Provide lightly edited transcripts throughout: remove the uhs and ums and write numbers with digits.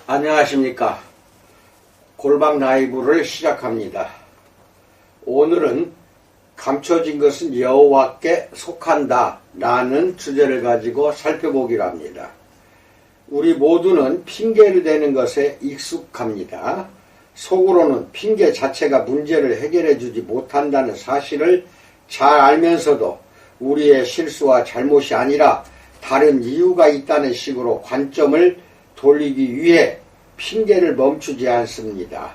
안녕하십니까. 골방 라이브를 시작합니다. 오늘은 감춰진 것은 여호와께 속한다 라는 주제를 가지고 살펴보기로 합니다. 우리 모두는 핑계를 대는 것에 익숙합니다. 속으로는 핑계 자체가 문제를 해결해 주지 못한다는 사실을 잘 알면서도 우리의 실수와 잘못이 아니라 다른 이유가 있다는 식으로 관점을 돌리기 위해 핑계를 멈추지 않습니다.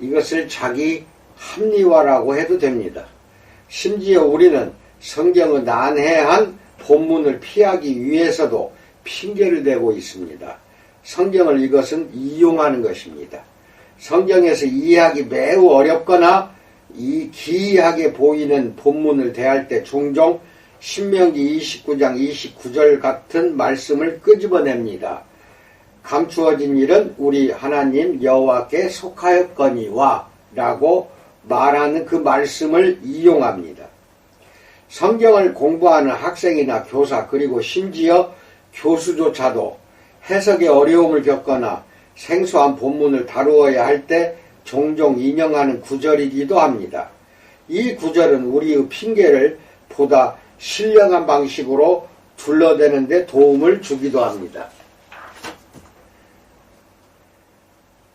이것을 자기 합리화라고 해도 됩니다. 심지어 우리는 성경의 난해한 본문을 피하기 위해서도 핑계를 대고 있습니다. 성경을 이것은 이용하는 것입니다. 성경에서 이해하기 매우 어렵거나 기이하게 보이는 본문을 대할 때 종종 신명기 29장 29절 같은 말씀을 끄집어냅니다. 감추어진 일은 우리 하나님 여호와께 속하였거니와 라고 말하는 그 말씀을 이용합니다. 성경을 공부하는 학생이나 교사 그리고 심지어 교수조차도 해석에 어려움을 겪거나 생소한 본문을 다루어야 할 때 종종 인용하는 구절이기도 합니다. 이 구절은 우리의 핑계를 보다 신령한 방식으로 둘러대는 데 도움을 주기도 합니다.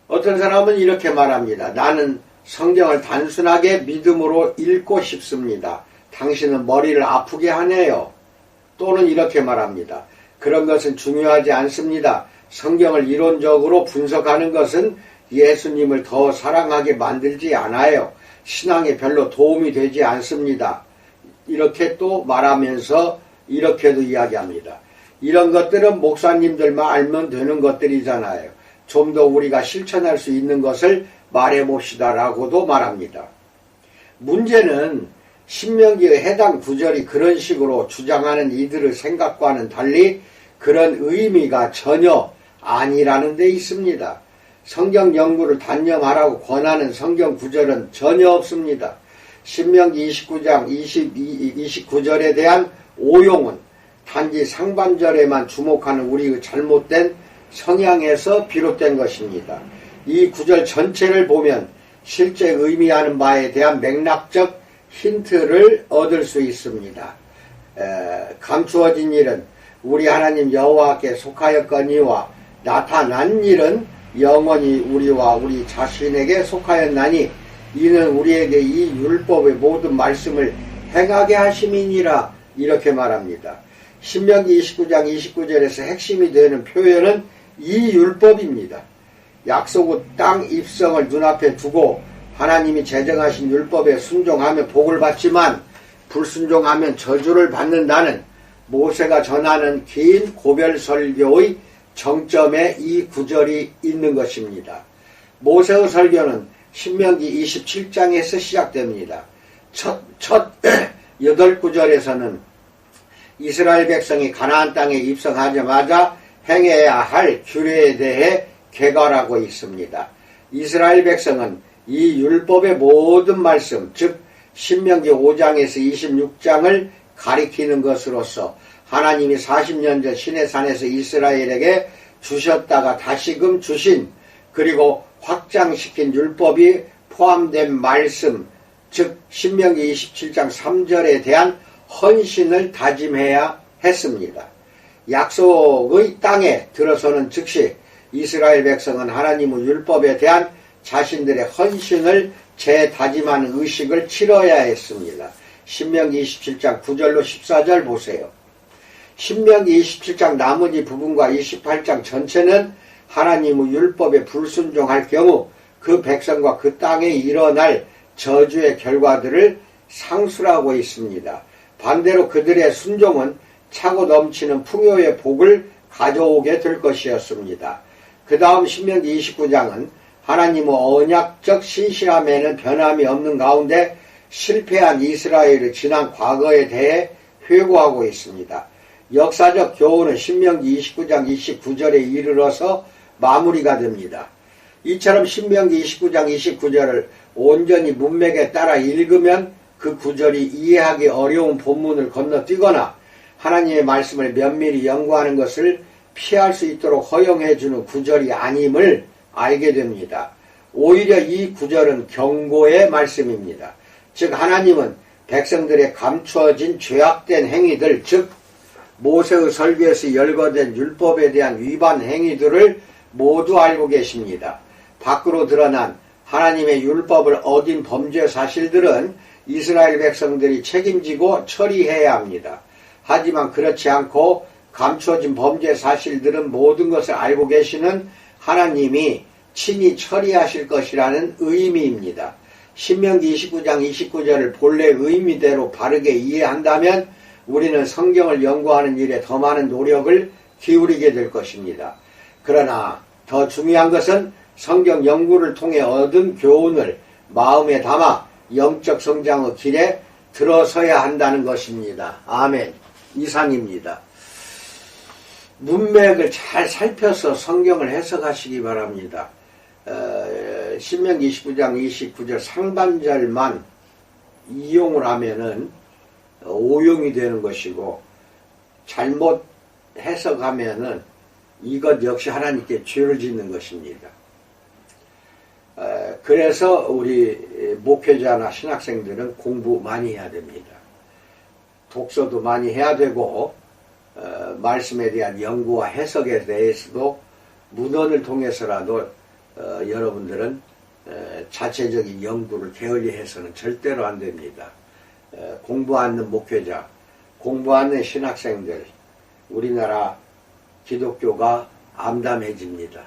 어떤 사람은 이렇게 말합니다. 나는 성경을 단순하게 믿음으로 읽고 싶습니다. 당신은 머리를 아프게 하네요. 또는 이렇게 말합니다. 그런 것은 중요하지 않습니다. 성경을 이론적으로 분석하는 것은 예수님을 더 사랑하게 만들지 않아요. 신앙에 별로 도움이 되지 않습니다. 이렇게 또 말하면서 이렇게도 이야기합니다. 이런 것들은 목사님들만 알면 되는 것들이잖아요. 좀 더 우리가 실천할 수 있는 것을 말해봅시다 라고도 말합니다. 문제는 신명기의 해당 구절이 그런 식으로 주장하는 이들의 생각과는 달리 그런 의미가 전혀 아니라는 데 있습니다. 성경 연구를 단념하라고 권하는 성경 구절은 전혀 없습니다. 신명기 29장 29절에 대한 오용은 단지 상반절에만 주목하는 우리의 잘못된 성향에서 비롯된 것입니다. 이 구절 전체를 보면 실제 의미하는 바에 대한 맥락적 힌트를 얻을 수 있습니다. 감추어진 일은 우리 하나님 여호와께 속하였거니와 나타난 일은 영원히 우리와 우리 자신에게 속하였나니 이는 우리에게 이 율법의 모든 말씀을 행하게 하심이니라 이렇게 말합니다. 신명기 29장 29절에서 핵심이 되는 표현은 이 율법입니다. 약속의 땅 입성을 눈앞에 두고 하나님이 제정하신 율법에 순종하면 복을 받지만 불순종하면 저주를 받는다는 모세가 전하는 긴 고별 설교의 정점에 이 구절이 있는 것입니다. 모세의 설교는 신명기 27장에서 시작됩니다. 첫 8구절에서는 이스라엘 백성이 가나안 땅에 입성하자마자 행해야 할 규례에 대해 개괄하고 있습니다. 이스라엘 백성은 이 율법의 모든 말씀, 즉 신명기 5장에서 26장을 가리키는 것으로서 하나님이 40년 전 시내산에서 이스라엘에게 주셨다가 다시금 주신 그리고 확장시킨 율법이 포함된 말씀, 즉 신명기 27장 3절에 대한 헌신을 다짐해야 했습니다. 약속의 땅에 들어서는 즉시 이스라엘 백성은 하나님의 율법에 대한 자신들의 헌신을 재다짐하는 의식을 치러야 했습니다. 신명기 27장 9절로 14절 보세요. 신명기 27장 나머지 부분과 28장 전체는 하나님의 율법에 불순종할 경우 그 백성과 그 땅에 일어날 저주의 결과들을 상술하고 있습니다. 반대로 그들의 순종은 차고 넘치는 풍요의 복을 가져오게 될 것이었습니다. 그 다음 신명기 29장은 하나님의 언약적 신실함에는 변함이 없는 가운데 실패한 이스라엘의 지난 과거에 대해 회고하고 있습니다. 역사적 교훈은 신명기 29장 29절에 이르러서 마무리가 됩니다. 이처럼 신명기 29장 29절을 온전히 문맥에 따라 읽으면 그 구절이 이해하기 어려운 본문을 건너뛰거나 하나님의 말씀을 면밀히 연구하는 것을 피할 수 있도록 허용해주는 구절이 아님을 알게 됩니다. 오히려 이 구절은 경고의 말씀입니다. 즉 하나님은 백성들의 감추어진 죄악된 행위들, 즉 모세의 설교에서 열거된 율법에 대한 위반 행위들을 모두 알고 계십니다. 밖으로 드러난 하나님의 율법을 어긴 범죄 사실들은 이스라엘 백성들이 책임지고 처리해야 합니다. 하지만 그렇지 않고 감추어진 범죄 사실들은 모든 것을 알고 계시는 하나님이 친히 처리하실 것이라는 의미입니다. 신명기 29장 29절을 본래 의미대로 바르게 이해한다면 우리는 성경을 연구하는 일에 더 많은 노력을 기울이게 될 것입니다. 그러나 더 중요한 것은 성경 연구를 통해 얻은 교훈을 마음에 담아 영적 성장의 길에 들어서야 한다는 것입니다. 아멘. 이상입니다. 문맥을 잘 살펴서 성경을 해석하시기 바랍니다. 신명기 29장 29절 상반절만 이용을 하면은 오용이 되는 것이고, 잘못 해석하면은 이것 역시 하나님께 죄를 짓는 것입니다. 그래서 우리 목회자나 신학생들은 공부 많이 해야 됩니다. 독서도 많이 해야 되고, 말씀에 대한 연구와 해석에 대해서도 문헌을 통해서라도 여러분들은 자체적인 연구를 게을리해서는 절대로 안 됩니다. 공부하는 목회자, 공부하는 신학생들, 우리나라 기독교가 암담해집니다.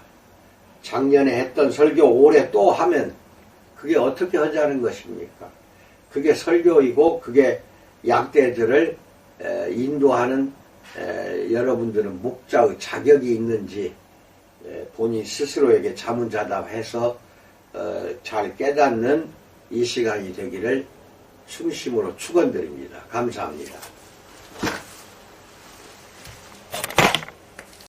작년에 했던 설교 올해 또 하면 그게 어떻게 하자는 것입니까? 그게 설교이고 그게 양떼들을 인도하는 여러분들은 목자의 자격이 있는지 본인 스스로에게 자문자답해서 잘 깨닫는 이 시간이 되기를 충심으로 축원드립니다. 감사합니다.